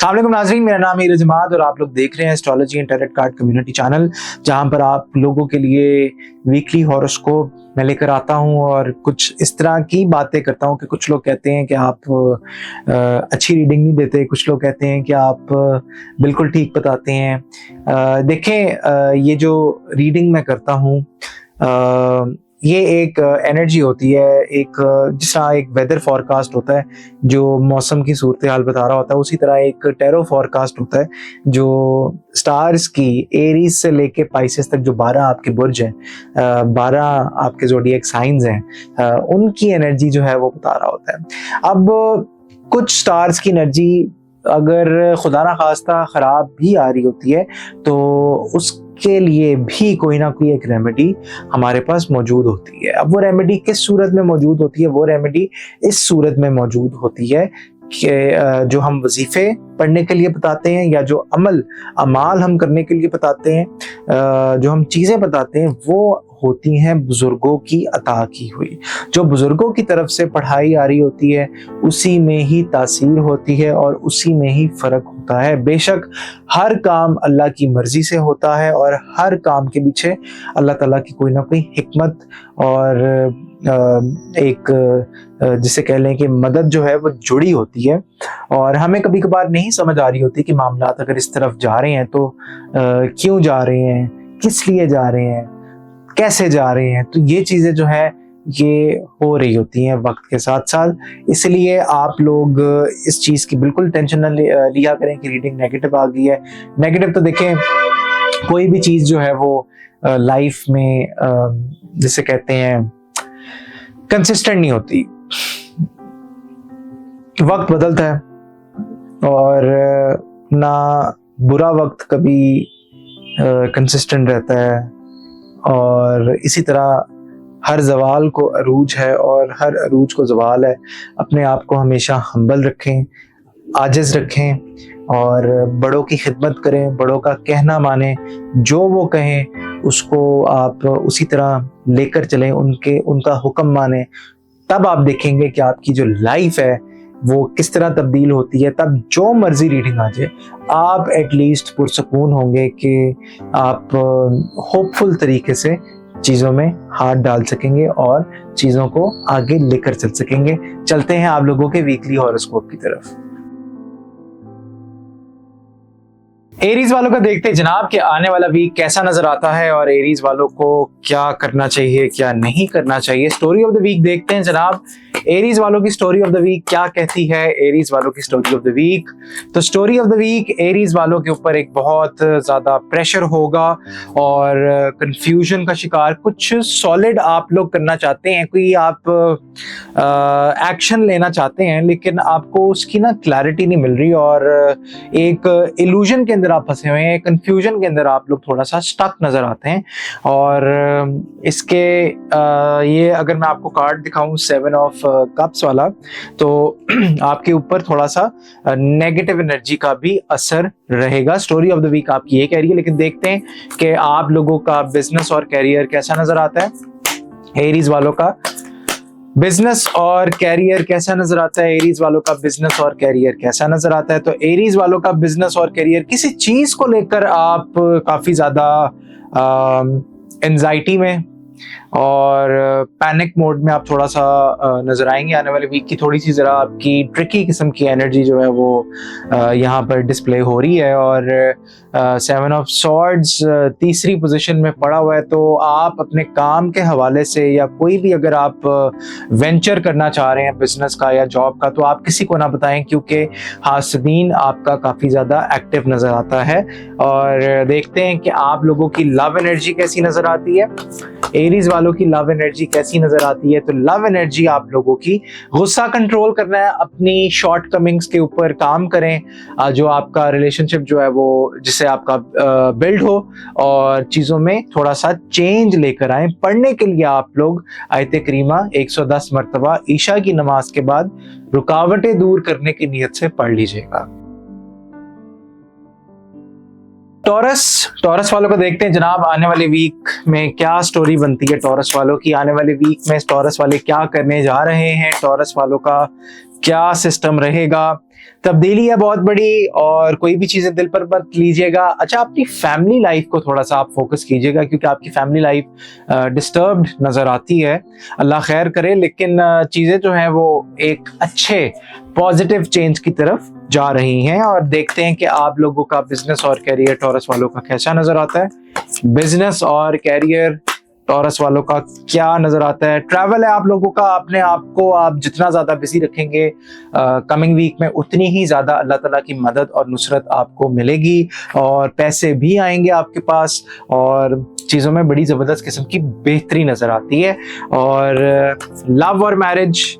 अस्सलाम वालेकुम नाज़रीन, मेरा नाम है नीरज अहमद और आप लोग देख रहे हैं astrology and tarot card community channel, जहां पर आप लोगों के लिए वीकली हॉरोस्कोप मैं लेकर आता हूं और कुछ इस तरह की बातें करता हूं कि कुछ लोग कहते हैं कि आप अच्छी रीडिंग नहीं देते, कुछ लोग कहते हैं कि आप बिल्कुल ठीक बताते हैं। देखें, ये जो रीडिंग मैं करता हूं ये एक एनर्जी होती है, एक जिस तरह एक वेदर फॉरकास्ट होता है जो मौसम की सूरत हाल बता रहा होता है, उसी तरह एक टैरो फॉरकास्ट होता है जो स्टार्स की एरीज से लेके पाइसेस तक जो 12 आपके बुर्ज हैं, 12 आपके ज़ोडिएक साइंस हैं, उनकी एनर्जी जो है वो बता रहा होता है। अब कुछ स्टार्स की एनर्जी अगर खुदा ना खास्ता खराब भी आ रही होती है तो उसके लिए भी कोई ना कोई एक रेमेडी हमारे पास मौजूद होती है। अब वो रेमेडी किस सूरत में मौजूद होती है? वो रेमेडी इस सूरत में मौजूद होती है कि जो हम वजीफे पढ़ने के लिए बताते हैं या जो अमाल हम करने के लिए बताते हैं, जो हम चीज़ें बताते हैं, वो होती हैं बुजुर्गों की अता की हुई। जो बुजुर्गों की तरफ से पढ़ाई आ रही होती है उसी में ही तासीर होती है और उसी में ही फ़र्क होता है। बेशक हर काम अल्लाह की मर्ज़ी से होता है और हर काम के पीछे अल्लाह ताला की कोई ना कोई हिकमत और एक जिसे कह लें कि मदद जो है वो जुड़ी होती है। और हमें कभी कभार नहीं समझ आ रही होती कि मामलात अगर इस तरफ जा रहे हैं तो क्यों जा रहे हैं, किस लिए जा रहे हैं, कैसे जा रहे हैं। तो ये चीज़ें जो है ये हो रही होती हैं वक्त के साथ साथ। इसलिए आप लोग इस चीज़ की बिल्कुल टेंशन न लिया करें कि रीडिंग नेगेटिव आ गई है। नेगेटिव तो देखें, कोई भी चीज़ जो है वो लाइफ में जिसे कहते हैं कंसिस्टेंट नहीं होती। वक्त बदलता है और ना बुरा वक्त कभी कंसिस्टेंट रहता है, और इसी तरह हर जवाल को अरूज है और हर अरूज को जवाल है। अपने आप को हमेशा हम्बल रखें, आजिज रखें और बड़ों की खिदमत करें, बड़ों का कहना माने, जो वो कहें उसको आप उसी तरह लेकर चलें, उनका हुक्म माने। तब आप देखेंगे कि आपकी जो लाइफ है वो किस तरह तब्दील होती है। तब जो मर्जी रीडिंग आ जाए आप एटलीस्ट पुरसकून होंगे कि आप होपफुल तरीके से चीज़ों में हाथ डाल सकेंगे और चीज़ों को आगे लेकर चल सकेंगे। चलते हैं आप लोगों के वीकली हॉरोस्कोप की तरफ। एरीज वालों का देखते हैं जनाब कि आने वाला वीक कैसा नजर आता है और एरीज वालों को क्या करना चाहिए, क्या नहीं करना चाहिए। स्टोरी ऑफ द वीक देखते हैं जनाब, एरीज वालों की स्टोरी ऑफ द वीक क्या कहती है। एरीज वालों की स्टोरी ऑफ द वीक, तो story of the week Aries वालों के ऊपर एक बहुत ज्यादा प्रेशर होगा और कंफ्यूजन का शिकार। कुछ सॉलिड आप लोग करना चाहते हैं, कोई आप एक्शन लेना चाहते हैं लेकिन आपको उसकी ना क्लैरिटी नहीं मिल रही और एक इल्यूजन के अंदर आप फंसे हुए हैं, कंफ्यूजन के अंदर आप लोग थोड़ा सा स्टक नजर आते हैं। और इसके ये अगर मैं आपको कार्ड दिखाऊं 7 ऑफ कप्स वाला, तो आपके ऊपर थोड़ा सा नेगेटिव एनर्जी का भी असर रहेगा। स्टोरी ऑफ द वीक आपकी ये कह रही है, लेकिन देखते हैं कि आप लोगों का बिजनेस और कैरियर कैसा नजर आता है। एरीज वालों का बिजनेस और कैरियर कैसा नजर आता है। एरीज वालों का बिजनेस और कैरियर कैसा नजर आता है। तो एरीज वालों का बिजनेस और कैरियर, किसी चीज को लेकर आप काफी ज्यादा एंजाइटी में और पैनिक मोड में आप थोड़ा सा नजर आएंगे। आने वाले वीक की थोड़ी सी जरा आपकी ट्रिकी किस्म की एनर्जी जो है वो यहाँ पर डिस्प्ले हो रही है। और 7 ऑफ सॉर्ड्स तीसरी पोजीशन में पड़ा हुआ है, तो आप अपने काम के हवाले से या कोई भी अगर आप वेंचर करना चाह रहे हैं बिजनेस का या जॉब का, तो आप किसी को ना बताएं क्योंकि हासदीन आपका काफी ज्यादा एक्टिव नजर आता है। और देखते हैं कि आप लोगों की लव एनर्जी कैसी नजर आती है। एरीज वालों की लव एनर्जी कैसी नजर आती है। तो लव एनर्जी आप लोगों की, गुस्सा कंट्रोल करना है, अपनी शॉर्ट कमिंग्स के ऊपर काम करें, जो आपका रिलेशनशिप जो है वो जिससे आपका बिल्ड हो और चीजों में थोड़ा सा चेंज लेकर आए। पढ़ने के लिए आप लोग आयत करीमा 110 मरतबा ईशा की नमाज के बाद रुकावटें दूर करने की नीयत से पढ़ लीजिएगा। टॉरस वालों को देखते हैं जनाब, आने वाले वीक में क्या स्टोरी बनती है टॉरस वालों की। आने वाले वीक में टॉरस वाले क्या करने जा रहे हैं, टॉरस वालों का क्या सिस्टम रहेगा। तब्दीली है बहुत बड़ी, और कोई भी चीजें दिल पर मत लीजिएगा। अच्छा, अपनी फैमिली लाइफ को थोड़ा सा आप फोकस कीजिएगा, क्योंकि आपकी फैमिली लाइफ डिस्टर्ब्ड नजर आती है। अल्लाह खैर करे, लेकिन चीजें जो हैं वो एक अच्छे पॉजिटिव चेंज की तरफ जा रही हैं। और देखते हैं कि आप लोगों का बिजनेस और कैरियर टॉरस वालों का कैसा नजर आता है। बिजनेस और कैरियर टॉरस वालों का क्या नजर आता है। ट्रैवल है आप लोगों का, अपने आप को आप जितना ज्यादा बिजी रखेंगे कमिंग वीक में, उतनी ही ज्यादा अल्लाह ताला की मदद और नुसरत आपको मिलेगी, और पैसे भी आएंगे आपके पास, और चीजों में बड़ी जबरदस्त किस्म की बेहतरी नजर आती है। और लव और मैरिज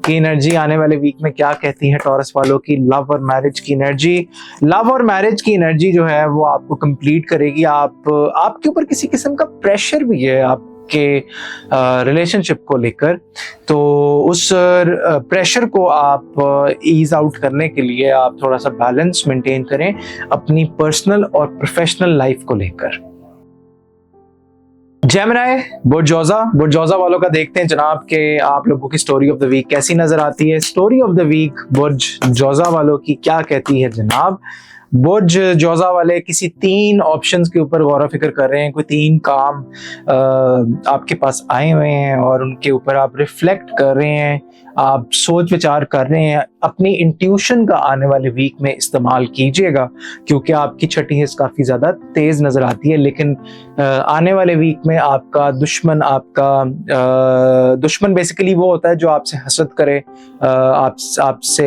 की एनर्जी आने वाले वीक में क्या कहती है टॉरस वालों की। लव और मैरिज की एनर्जी, लव और मैरिज की एनर्जी जो है वो आपको कंप्लीट करेगी। आपके ऊपर किसी किस्म का प्रेशर भी है आपके रिलेशनशिप को लेकर, तो उस प्रेशर को आप ईज आउट करने के लिए आप थोड़ा सा बैलेंस मेंटेन करें अपनी पर्सनल और प्रोफेशनल लाइफ को लेकर। जेमिनी बुर्ज वालों का देखते हैं जनाब के आप लोगों की स्टोरी ऑफ द वीक कैसी नजर आती है। स्टोरी ऑफ द वीक बुर्ज वालों की क्या कहती है जनाब। बुर्ज वाले किसी 3 ऑप्शंस के ऊपर गौर फिक्र कर रहे हैं। कोई 3 काम आपके पास आए हुए हैं और उनके ऊपर आप रिफ्लेक्ट कर रहे हैं, आप सोच विचार कर रहे हैं। अपनी इंट्यूशन का आने वाले वीक में इस्तेमाल कीजिएगा, क्योंकि आपकी छठी हिस्स काफी ज्यादा तेज नजर आती है। लेकिन आने वाले वीक में आपका दुश्मन बेसिकली वो होता है जो आपसे हसद करे, आपसे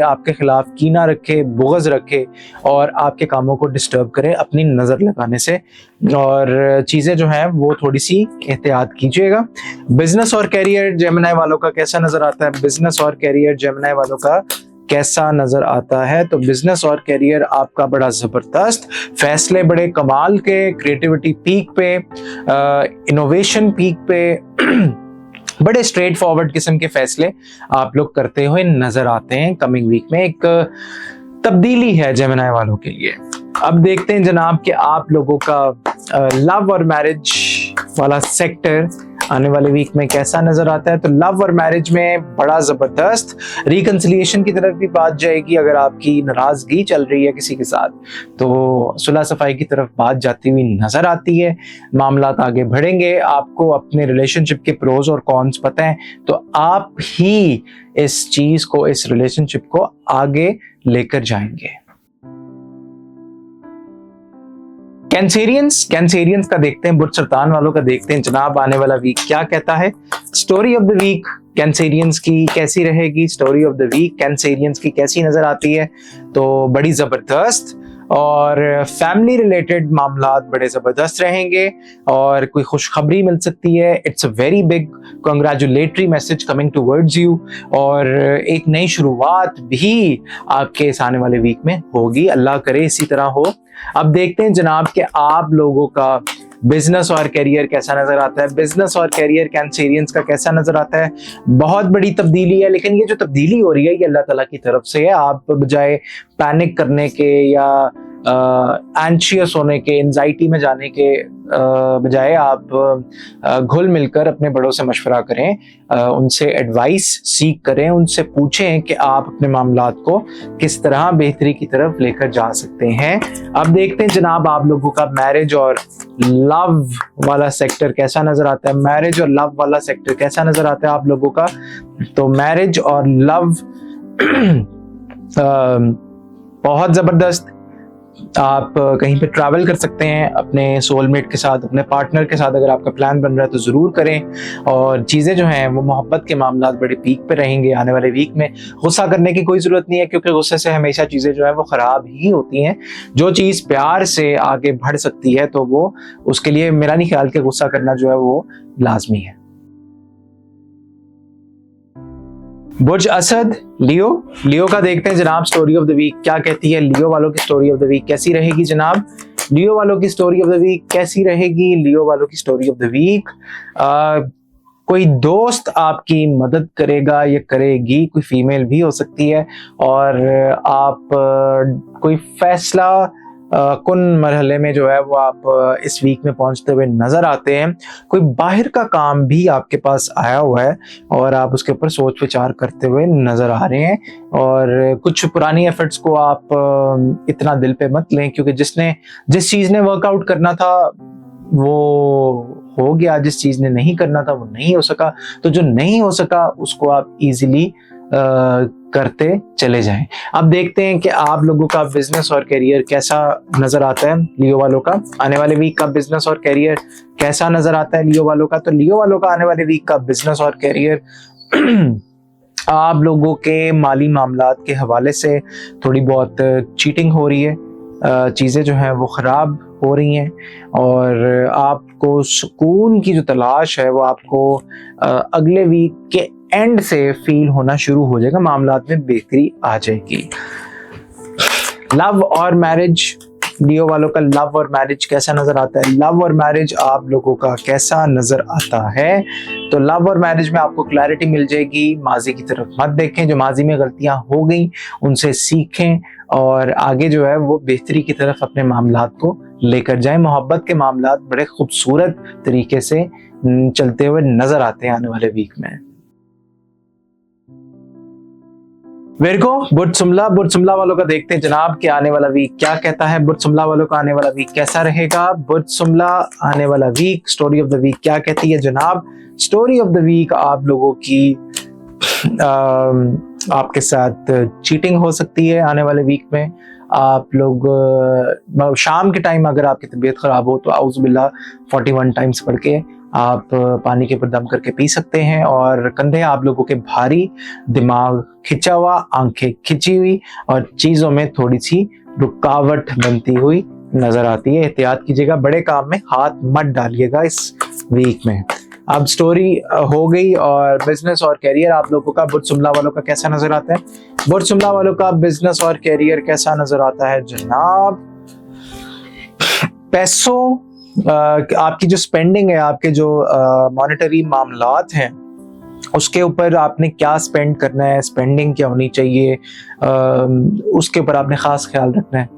आपके खिलाफ कीना रखे, बुग़्ज़ रखे, और आपके कामों को डिस्टर्ब करे अपनी नजर लगाने से। और चीजें जो हैं वो थोड़ी सी एहतियात कीजिएगा। बिजनेस और कैरियर जेमिनी वालों का कैसा नजर आता है। बिजनेस और कैरियर जेमिनी वालों का कैसा नजर आता है। तो बिजनेस और कैरियर आपका बड़ा जबरदस्त, फैसले बड़े कमाल के, क्रिएटिविटी पीक पे, इनोवेशन पीक पे बड़े स्ट्रेट फॉरवर्ड किस्म के फैसले आप लोग करते हुए नजर आते हैं। कमिंग वीक में एक तब्दीली है जेमिनी वालों के लिए। अब देखते हैं जनाब कि आप लोगों का लव और मैरिज वाला सेक्टर आने वाले वीक में कैसा नजर आता है। तो लव और मैरिज में बड़ा जबरदस्त रिकंसिलिएशन की तरफ भी बात जाएगी। अगर आपकी नाराजगी चल रही है किसी के साथ, तो सुलह सफाई की तरफ बात जाती हुई नजर आती है। मामलात आगे बढ़ेंगे, आपको अपने रिलेशनशिप के प्रोज और कॉन्स पता है, तो आप ही इस चीज को, इस रिलेशनशिप को आगे लेकर जाएंगे। कैंसेरियंस का देखते हैं, बुर्ज सरतान वालों का देखते हैं जनाब आने वाला वीक क्या कहता है। Story of the week Cancerians की कैसी रहेगी। Story of the week Cancerians की कैसी नजर आती है। तो बड़ी जबरदस्त, और फैमिली रिलेटेड मामलात बड़े जबरदस्त रहेंगे, और कोई खुशखबरी मिल सकती है। It's a very big congratulatory message coming towards you, और एक नई शुरुआत भी आपके इस आने वाले वीक में होगी। अल्लाह करे इसी तरह हो। अब देखते हैं जनाब कि आप लोगों का बिजनेस और कैरियर कैसा नजर आता है। बिजनेस और कैरियर कैंसेरियंस का कैसा नजर आता है। बहुत बड़ी तब्दीली है, लेकिन ये जो तब्दीली हो रही है ये अल्लाह ताला की तरफ से है। आप बजाय पैनिक करने के या एंशियस होने के, एंजाइटी में जाने के बजाय आप घुल मिलकर अपने बड़ों से मशवरा करें, उनसे एडवाइस सीख करें, उनसे पूछें कि आप अपने मामलात को किस तरह बेहतरी की तरफ लेकर जा सकते हैं। अब देखते हैं जनाब आप लोगों का मैरिज और लव वाला सेक्टर कैसा नजर आता है। मैरिज और लव वाला सेक्टर कैसा नजर आता है आप लोगों का। तो मैरिज और लव बहुत जबरदस्त। आप कहीं पे ट्रैवल कर सकते हैं अपने सोलमेट के साथ, अपने पार्टनर के साथ। अगर आपका प्लान बन रहा है तो ज़रूर करें। और चीज़ें जो हैं वो मोहब्बत के मामलात बड़े पीक पे रहेंगे आने वाले वीक में। गुस्सा करने की कोई ज़रूरत नहीं है, क्योंकि गुस्से से हमेशा चीज़ें जो है वो ख़राब ही होती हैं। जो चीज़ प्यार से आगे बढ़ सकती है तो वो, उसके लिए मेरा नहीं ख्याल कि गुस्सा करना जो है वो लाजमी है। बुर्ज असद लियो का देखते हैं जनाब स्टोरी ऑफ द वीक क्या कहती है। लियो वालों की स्टोरी ऑफ द वीक कैसी रहेगी जनाब। लियो वालों की स्टोरी ऑफ द वीक कैसी रहेगी। लियो वालों की स्टोरी ऑफ द वीक, कोई दोस्त आपकी मदद करेगा या करेगी, कोई फीमेल भी हो सकती है, और आप कोई फैसला कुन मरहले में जो है वो आप इस वीक में पहुंचते हुए नजर आते हैं। कोई बाहर का काम भी आपके पास आया हुआ है और आप उसके ऊपर सोच विचार करते हुए नजर आ रहे हैं। और कुछ पुरानी एफर्ट्स को आप इतना दिल पे मत लें, क्योंकि जिस चीज ने वर्कआउट करना था वो हो गया, जिस चीज ने नहीं करना था वो नहीं हो सका। तो जो नहीं हो सका उसको आप इजीली करते चले जाएं। अब देखते हैं कि आप लोगों का बिजनेस और करियर कैसा नजर आता है। लियो वालों का आने वाले वीक का बिजनेस और करियर कैसा नजर आता है लियो वालों का। तो लियो वालों का आने वाले वीक का बिजनेस और करियर आप लोगों के माली मामलात के हवाले से थोड़ी बहुत चीटिंग हो रही है, चीजें जो हैं वो खराब हो रही हैं और आपको सुकून की जो तलाश है वो आपको अगले वीक के एंड से फील होना शुरू हो जाएगा, मामलात में बेहतरी आ जाएगी। लव और मैरिज, लियो वालों का लव और मैरिज कैसा नजर आता है। लव और मैरिज आप लोगों का कैसा नजर आता है। तो लव और मैरिज में आपको क्लैरिटी मिल जाएगी। माजी की तरफ मत देखें, जो माजी में गलतियां हो गई उनसे सीखें और आगे जो है वो बेहतरी की तरफ अपने मामलात को लेकर जाएं। मोहब्बत के मामलात बड़े खूबसूरत तरीके से चलते हुए नजर आते हैं आने वाले वीक में। विर्गो, बुर्ज जुमला वालों का देखते हैं जनाब कि आने वाला वीक क्या कहता है। बुर्ज जुमला वालों का आने वाला वीक कैसा रहेगा। बुर्ज जुमला आने वाला week, story of the week क्या कहती है जनाब। स्टोरी ऑफ द वीक आप लोगों की आपके साथ चीटिंग हो सकती है आने वाले वीक में। आप लोग शाम के टाइम अगर आपकी तबीयत खराब हो तो आउज़ुबिल्लाह 41 टाइम्स पढ़ के आप पानी के ऊपर दम करके पी सकते हैं। और कंधे आप लोगों के भारी, दिमाग खिंचा हुआ, आंखें खिंची हुई और चीजों में थोड़ी सी रुकावट बनती हुई नजर आती है। एहतियात कीजिएगा, बड़े काम में हाथ मत डालिएगा इस वीक में। अब स्टोरी हो गई और बिजनेस और कैरियर आप लोगों का बुर्ज जुमला वालों का कैसा नजर आता है। बुर्ज जुमला वालों का बिजनेस और कैरियर कैसा नजर आता है जनाब। पैसों आपकी जो स्पेंडिंग है, आपके जो मॉनेटरी मामलात हैं उसके ऊपर आपने क्या स्पेंड करना है, स्पेंडिंग क्या होनी चाहिए, उसके ऊपर आपने खास ख्याल रखना है।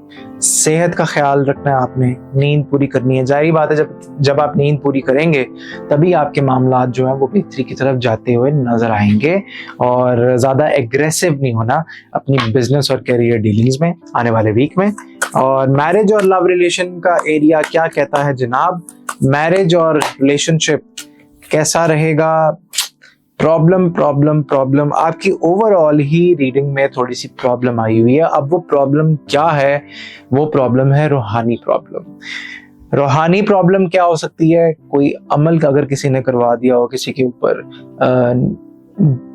सेहत का ख्याल रखना है आपने, नींद पूरी करनी है। जाहिर बात है जब आप नींद पूरी करेंगे तभी आपके मामलात जो है वो बेहतरी की तरफ जाते हुए नजर आएंगे। और ज्यादा एग्रेसिव नहीं होना अपनी बिजनेस और कैरियर डीलिंग्स में आने वाले वीक में। और मैरिज और लव रिलेशन का एरिया क्या कहता है जनाब। मैरिज और रिलेशनशिप कैसा रहेगा। प्रॉब्लम आपकी ओवरऑल ही रीडिंग में थोड़ी सी प्रॉब्लम आई हुई है। अब वो प्रॉब्लम क्या है, वो प्रॉब्लम है रूहानी प्रॉब्लम। रूहानी प्रॉब्लम क्या हो सकती है। कोई अमल अगर किसी ने करवा दिया हो, किसी के ऊपर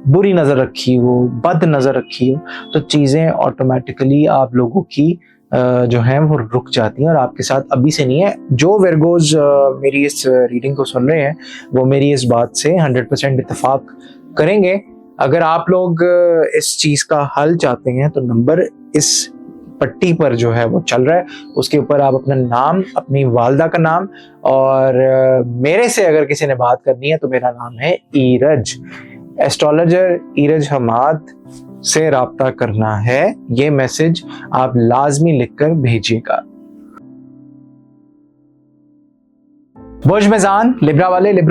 बुरी नजर रखी हो, बद नजर रखी हो, तो चीजें ऑटोमेटिकली आप लोगों की जो है वो रुक जाती हैं और आपके साथ अभी से नहीं है। जो वर्गोज मेरी इस रीडिंग को सुन रहे हैं वो मेरी इस बात से 100% इत्तेफाक करेंगे। अगर आप लोग इस चीज का हल चाहते हैं तो नंबर इस पट्टी पर जो है वो चल रहा है, उसके ऊपर आप अपना नाम, अपनी वालदा का नाम और मेरे से अगर किसी ने बात करनी है तो मेरा नाम है ईरज, एस्ट्रोलॉजर ईरज हमाद से राब्ता करना है। ये मैसेज आप लाजमी लिखकर भेजिएगा। बुर्ज मेज़ान, लिब्रा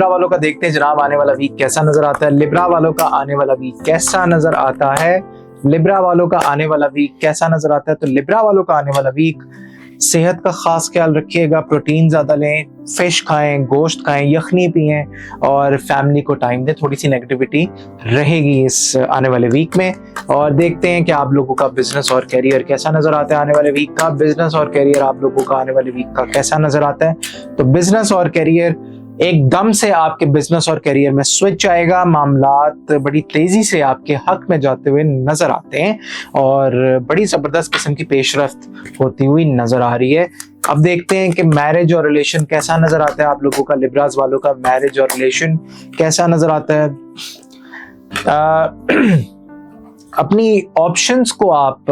वालों का देखते हैं जनाब आने वाला वीक कैसा नजर आता है। लिब्रा वालों का आने वाला वीक कैसा नजर आता है। लिब्रा वालों का आने वाला वीक कैसा नजर आता है। तो लिब्रा वालों का आने वाला वीक, सेहत का खास ख्याल रखिएगा, प्रोटीन ज्यादा लें, फिश खाएं, गोश्त खाएं, यखनी पिएं और फैमिली को टाइम दें। थोड़ी सी नेगेटिविटी रहेगी इस आने वाले वीक में। और देखते हैं कि आप लोगों का बिजनेस और कैरियर कैसा नजर आता है आने वाले वीक का। बिजनेस और कैरियर आप लोगों का आने वाले वीक का कैसा नजर आता है। तो बिजनेस और कैरियर, एकदम से आपके बिजनेस और करियर में स्विच आएगा। मामलात बड़ी तेजी से आपके हक में जाते हुए नजर आते हैं और बड़ी जबरदस्त किस्म की पेशरफ्त होती हुई नजर आ रही है। अब देखते हैं कि मैरिज और रिलेशन कैसा नजर आता है आप लोगों का। लिब्रास वालों का मैरिज और रिलेशन कैसा नजर आता है। अपनी ऑप्शंस को आप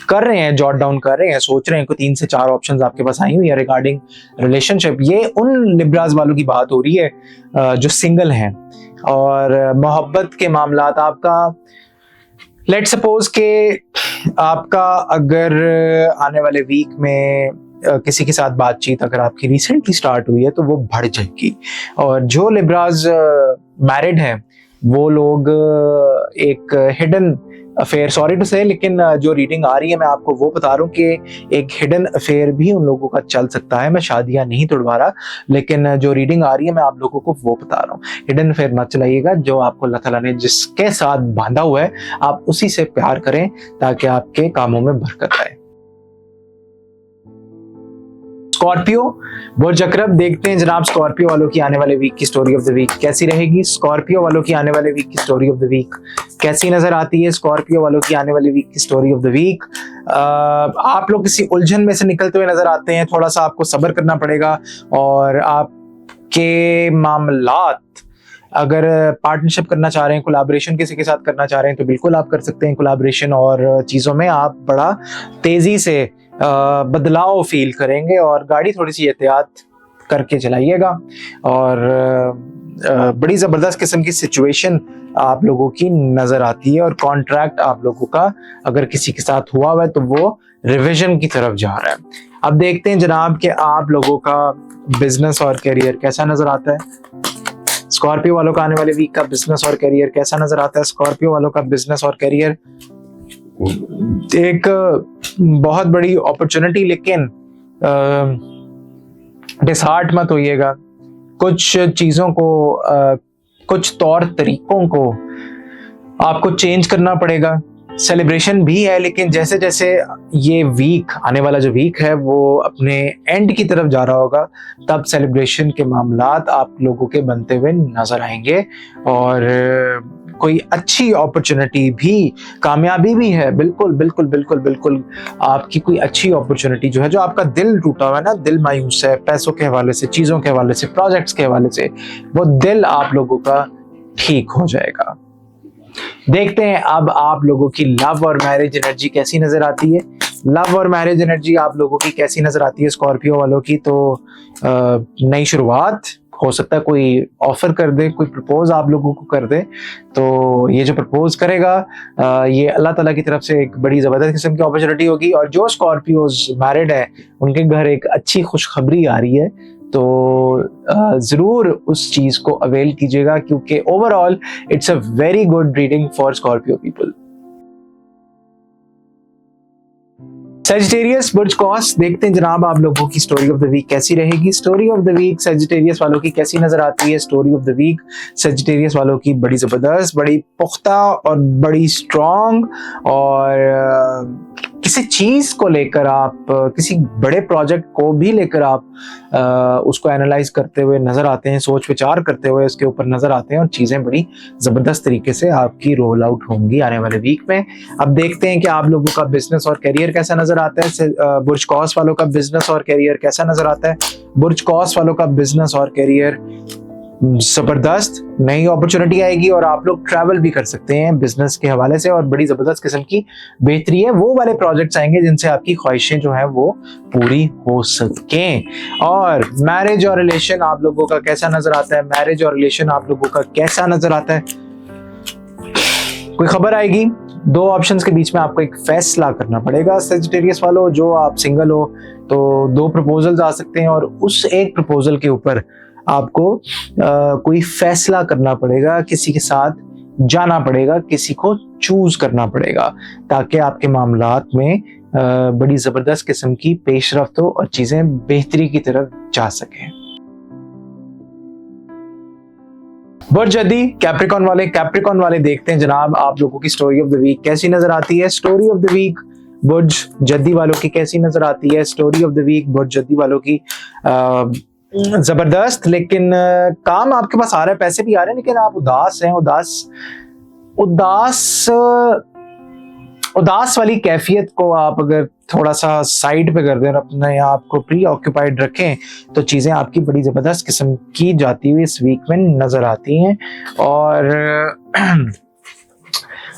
कर रहे हैं, जॉट डाउन कर रहे हैं, सोच रहे हैं कि 3 से 4 ऑप्शंस आपके पास आई हुई है रिगार्डिंग रिलेशनशिप। ये उन लिब्रास वालों की बात हो रही है जो सिंगल हैं और मोहब्बत के मामलात आपका लेट सपोज के आपका अगर आने वाले वीक में किसी के साथ बातचीत अगर आपकी रिसेंटली स्टार्ट हुई है तो वो बढ़ जाएगी। और जो लिब्राज मैरिड हैं वो लोग एक हिडन अफेयर, सॉरी टू से, लेकिन जो रीडिंग आ रही है मैं आपको वो बता रहा हूँ कि एक हिडन अफेयर भी उन लोगों का चल सकता है। मैं शादियां नहीं तोड़वा रहा, लेकिन जो रीडिंग आ रही है मैं आप लोगों को वो बता रहा हूँ। हिडन अफेयर मत चलाइएगा। जो आपको अल्लाह ताला ने जिसके साथ बांधा हुआ है आप उसी से प्यार करें ताकि आपके कामों में बरकत आए। स्कॉर्पियो, बुर्ज अकरब, देखते हैं जनाब स्कॉर्पियो वालों की आने वाले वीक की स्टोरी ऑफ द वीक कैसी रहेगी। स्कॉर्पियो वालों की आने वाले वीक की स्टोरी ऑफ द वीक कैसी नजर आती है। स्कॉर्पियो वालों की आने वाली वीक की स्टोरी ऑफ द वीक, आप लोग किसी उलझन में से निकलते हुए नजर आते हैं। थोड़ा सा आपको सब्र करना पड़ेगा और आपके मामलात, अगर पार्टनरशिप करना चाह रहे हैं, कोलैबोरेशन किसी के साथ करना चाह रहे हैं तो बिल्कुल आप कर सकते हैं कोलैबोरेशन, और चीज़ों में आप बड़ा तेज़ी से बदलाव फील करेंगे और गाड़ी थोड़ी सी एहतियात करके चलाइएगा। और बड़ी ज़बरदस्त किस्म की सिचुएशन आप लोगों की नज़र आती है और कॉन्ट्रैक्ट आप लोगों का अगर किसी के साथ हुआ हुआ है तो वो रिवीजन की तरफ जा रहा है। अब देखते हैं जनाब कि आप लोगों का बिजनेस और करियर कैसा नज़र आता है। स्कॉर्पियो वालों का आने वाले वीक का बिजनेस और करियर कैसा नजर आता है। स्कॉर्पियो वालों का बिजनेस और करियर एक बहुत बड़ी अपॉर्चुनिटी, लेकिन डिसहार्ट मत होइएगा। कुछ चीजों को कुछ तौर तरीकों को आपको चेंज करना पड़ेगा। सेलिब्रेशन भी है, लेकिन जैसे जैसे ये वीक, आने वाला जो वीक है वो अपने एंड की तरफ जा रहा होगा, तब सेलिब्रेशन के मामलात आप लोगों के बनते हुए नजर आएंगे। और कोई अच्छी अपॉर्चुनिटी भी, कामयाबी भी है, बिल्कुल बिल्कुल बिल्कुल बिल्कुल आपकी कोई अच्छी अपॉर्चुनिटी जो है, जो आपका दिल टूटा हुआ है ना, दिल मायूस है पैसों के हवाले से, चीज़ों के हवाले से, प्रोजेक्ट्स के हवाले से, वो दिल आप लोगों का ठीक हो जाएगा। देखते हैं अब आप लोगों की लव और मैरिज एनर्जी कैसी नजर आती है। लव और मैरिज एनर्जी आप लोगों की कैसी नजर आती है स्कॉर्पियो वालों की। तो नई शुरुआत हो सकता है, कोई ऑफर कर दे, कोई प्रपोज आप लोगों को कर दे, तो ये जो प्रपोज करेगा ये अल्लाह ताला की तरफ से एक बड़ी जबरदस्त किस्म की अपॉर्चुनिटी होगी। और जो स्कॉर्पियोज मैरिड है उनके घर एक अच्छी खुशखबरी आ रही है, तो जरूर उस चीज को अवेल कीजिएगा, क्योंकि overall it's a very good reading for Scorpio people. Sagittarius, Burj cos, देखते हैं जनाब आप लोगों की स्टोरी ऑफ द वीक कैसी रहेगी। Story of the week Sagittarius वालों की कैसी नजर आती है। Story of the week Sagittarius वालों की बड़ी जबरदस्त, बड़ी पुख्ता और बड़ी स्ट्रॉन्ग, और किसी चीज को लेकर आप, किसी बड़े प्रोजेक्ट को भी लेकर आप उसको एनालाइज करते हुए नजर आते हैं, सोच विचार करते हुए उसके ऊपर नजर आते हैं, और चीजें बड़ी जबरदस्त तरीके से आपकी रोल आउट होंगी आने वाले वीक में। अब देखते हैं कि आप लोगों का बिजनेस और करियर कैसा नजर आता है। बुर्ज कॉस वालों का बिजनेस और करियर कैसा नजर आता है। बुर्ज कॉस वालों का बिजनेस और करियर जबरदस्त, नई अपॉर्चुनिटी आएगी और आप लोग ट्रैवल भी कर सकते हैं बिजनेस के हवाले से, और बड़ी जबरदस्त किस्म की बेहतरी है। वो वाले प्रोजेक्ट्स आएंगे जिनसे आपकी ख्वाहिशें जो है वो पूरी हो सकें। और मैरिज और रिलेशन आप लोगों का कैसा नजर आता है। मैरिज और रिलेशन आप लोगों का कैसा नजर आता है। कोई खबर आएगी, दो ऑप्शंस के बीच में आपको एक फैसला करना पड़ेगा। सेजिटेरियस वालों, जो आप सिंगल हो तो दो प्रपोजल्स आ सकते हैं, और उस एक प्रपोजल के ऊपर आपको कोई फैसला करना पड़ेगा, किसी के साथ जाना पड़ेगा, किसी को चूज करना पड़ेगा, ताकि आपके मामलात में बड़ी जबरदस्त किस्म की पेशरफ्त हो और चीजें बेहतरी की तरफ जा सकें। बुर्ज जद्दी, कैप्रिकॉन वाले देखते हैं जनाब आप लोगों की स्टोरी ऑफ द वीक कैसी नजर आती है। स्टोरी ऑफ द वीक बुर्ज जद्दी वालों की कैसी नजर आती है। स्टोरी ऑफ द वीक बुर्ज जद्दी वालों की जबरदस्त, लेकिन काम आपके पास आ रहा है, पैसे भी आ रहे हैं, लेकिन आप उदास हैं। उदास वाली कैफियत को आप अगर थोड़ा सा साइड पे कर दें और अपने आप को प्री ऑक्यूपाइड रखें तो चीजें आपकी बड़ी जबरदस्त किस्म की जाती हुई इस वीक में नजर आती हैं। और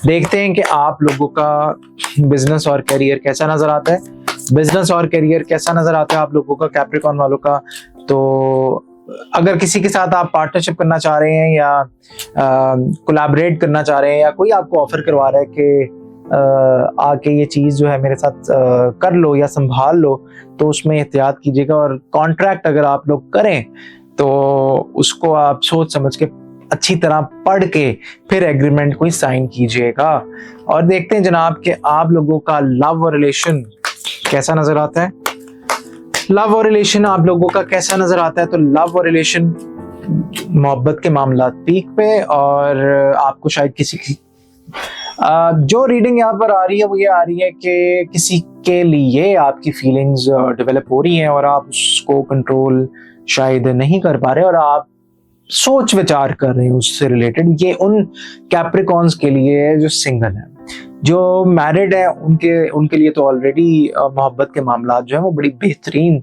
देखते हैं कि आप लोगों का बिजनेस और करियर कैसा नजर आता है। बिजनेस और करियर कैसा नजर आता है आप लोगों का कैप्रिकॉन वालों का। तो अगर किसी के साथ आप पार्टनरशिप करना चाह रहे हैं या कोलैबोरेट करना चाह रहे हैं, या कोई आपको ऑफर करवा रहा है कि आके ये चीज़ जो है मेरे साथ कर लो या संभाल लो, तो उसमें एहतियात कीजिएगा। और कॉन्ट्रैक्ट अगर आप लोग करें तो उसको आप सोच समझ के अच्छी तरह पढ़ के फिर एग्रीमेंट कोई साइन कीजिएगा। और देखते हैं जनाब कि आप लोगों का लव और रिलेशन कैसा नजर आता है। लव और रिलेशन आप लोगों का कैसा नजर आता है, तो लव और रिलेशन मोहब्बत के मामला पीक पे, और आपको शायद किसी की जो रीडिंग यहाँ पर आ रही है वो ये आ रही है कि किसी के लिए आपकी फीलिंग्स डेवलप हो रही हैं और आप उसको कंट्रोल शायद नहीं कर पा रहे, और आप सोच विचार कर रहे हैं उससे रिलेटेड। ये उन कैप्रिकॉन्स के लिए जो सिंगल है। जो मैरिड है उनके लिए तो ऑलरेडी मोहब्बत के मामला जो है वो बड़ी बेहतरीन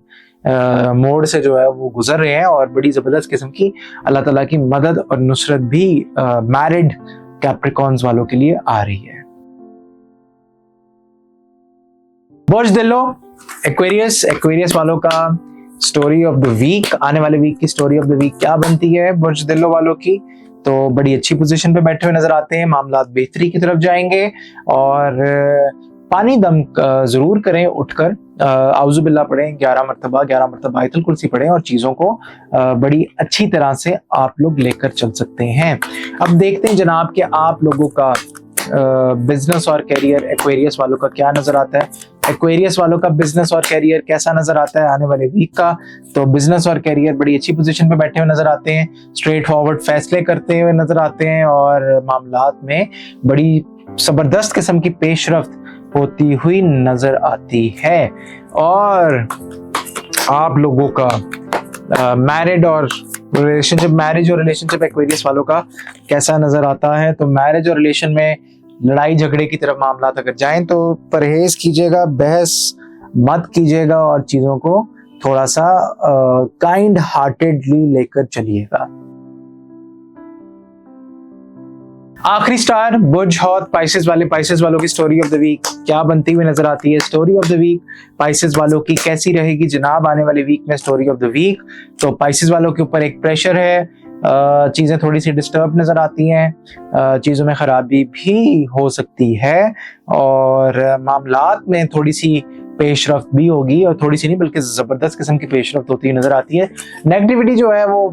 मोड से जो है वो गुजर रहे हैं, और बड़ी जबरदस्त किस्म की अल्लाह ताला की मदद और नुसरत भी मैरिड कैप्रिकॉन्स वालों के लिए आ रही है। बुर्ज दिलो एक्वेरियस वालों का स्टोरी ऑफ द वीक, आने वाले वीक की स्टोरी ऑफ द वीक क्या बनती है बुर्ज दिलो वालों की, तो बड़ी अच्छी पोजीशन पे बैठे हुए नजर आते हैं, मामला बेहतरी की तरफ जाएंगे। और पानी दम जरूर करें, उठकर आउज़ु बिल्लाह पढ़ें 11 मरतबा आयतुल कुर्सी पढ़ें, और चीज़ों को बड़ी अच्छी तरह से आप लोग लेकर चल सकते हैं। अब देखते हैं जनाब कि आप लोगों का बिजनेस और कैरियर एक्वेरियस वालों का क्या नजर आता है। एक्वेरियस वालों का बिजनेस और कैरियर कैसा नजर आता है आने वाले वीक का, तो बिजनेस और कैरियर बड़ी अच्छी पोजीशन पे बैठे हुए नजर आते हैं, स्ट्रेट फॉरवर्ड फैसले करते हुए नजर आते हैं, और मामलात में बड़ी जबरदस्त किस्म की पेशरफ्त होती हुई नजर आती है। और आप लोगों का मैरिज और रिलेशनशिप एक्वेरियस वालों का कैसा नजर आता है, तो मैरिज और रिलेशन में लड़ाई झगड़े की तरफ मामला अगर जाएं तो परहेज कीजिएगा, बहस मत कीजिएगा, और चीजों को थोड़ा सा काइंड हार्टेडली लेकर चलिएगा। आखिरी स्टार बुर्ज हौत पाइसेस वालों की स्टोरी ऑफ द वीक क्या बनती हुई नजर आती है। Story of the week Pisces वालों की कैसी रहेगी जनाब आने वाले वीक में। स्टोरी ऑफ द वीक, तो पाइसेस वालों के ऊपर एक प्रेशर है, चीजें थोड़ी सी डिस्टर्ब नजर आती हैं, चीजों में खराबी भी हो सकती है, और मामलात में थोड़ी सी पेशरफ्त भी होगी, और थोड़ी सी नहीं बल्कि जबरदस्त किस्म की पेशरफ्त होती नजर आती है। नेगेटिविटी जो है वो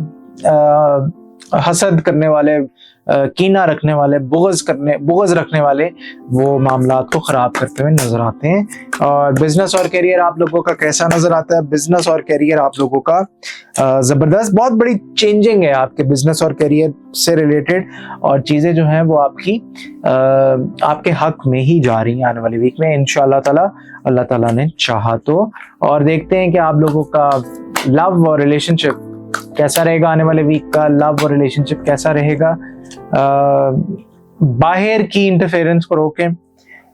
हसद करने वाले, कीना रखने वाले, बुग़्ज़ रखने वाले वो मामलात को खराब करते हुए नजर आते हैं। और बिजनेस और करियर आप लोगों का कैसा नजर आता है। बिजनेस और करियर आप लोगों का जबरदस्त, बहुत बड़ी चेंजिंग है आपके बिजनेस और करियर से रिलेटेड, और चीजें जो हैं वो आपके हक में ही जा रही हैं आने वाले वीक में इंशाअल्लाह ताला, अल्लाह ताला ने चाहा तो। और देखते हैं कि आप लोगों का लव और रिलेशनशिप कैसा रहेगा आने वाले वीक का। लव और रिलेशनशिप कैसा रहेगा, बाहर की इंटरफेरेंस को रोकें,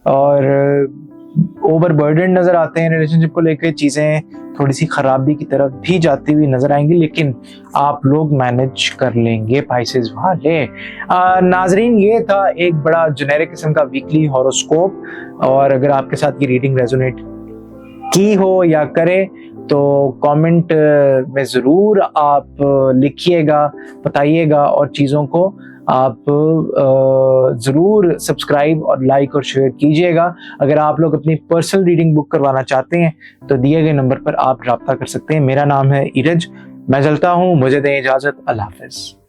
और ओवरबर्डन नजर आते हैं रिलेशनशिप को लेकर, चीजें थोड़ी सी खराबी की तरफ भी जाती हुई नजर आएंगी, लेकिन आप लोग मैनेज कर लेंगे पाइसेस वाले। नाजरीन, ये था एक बड़ा जेनेरिक किस्म का वीकली हॉरोस्कोप, और अगर आपके साथ ये रीडिंग रेजोनेट की हो या करे तो कमेंट में ज़रूर आप लिखिएगा, बताइएगा, और चीज़ों को आप ज़रूर सब्सक्राइब और लाइक और शेयर कीजिएगा। अगर आप लोग अपनी पर्सनल रीडिंग बुक करवाना चाहते हैं तो दिए गए नंबर पर आप रब्ता कर सकते हैं। मेरा नाम है इरज, मैं चलता हूँ, मुझे दें इजाज़त, अल्लाह हाफ़िज़।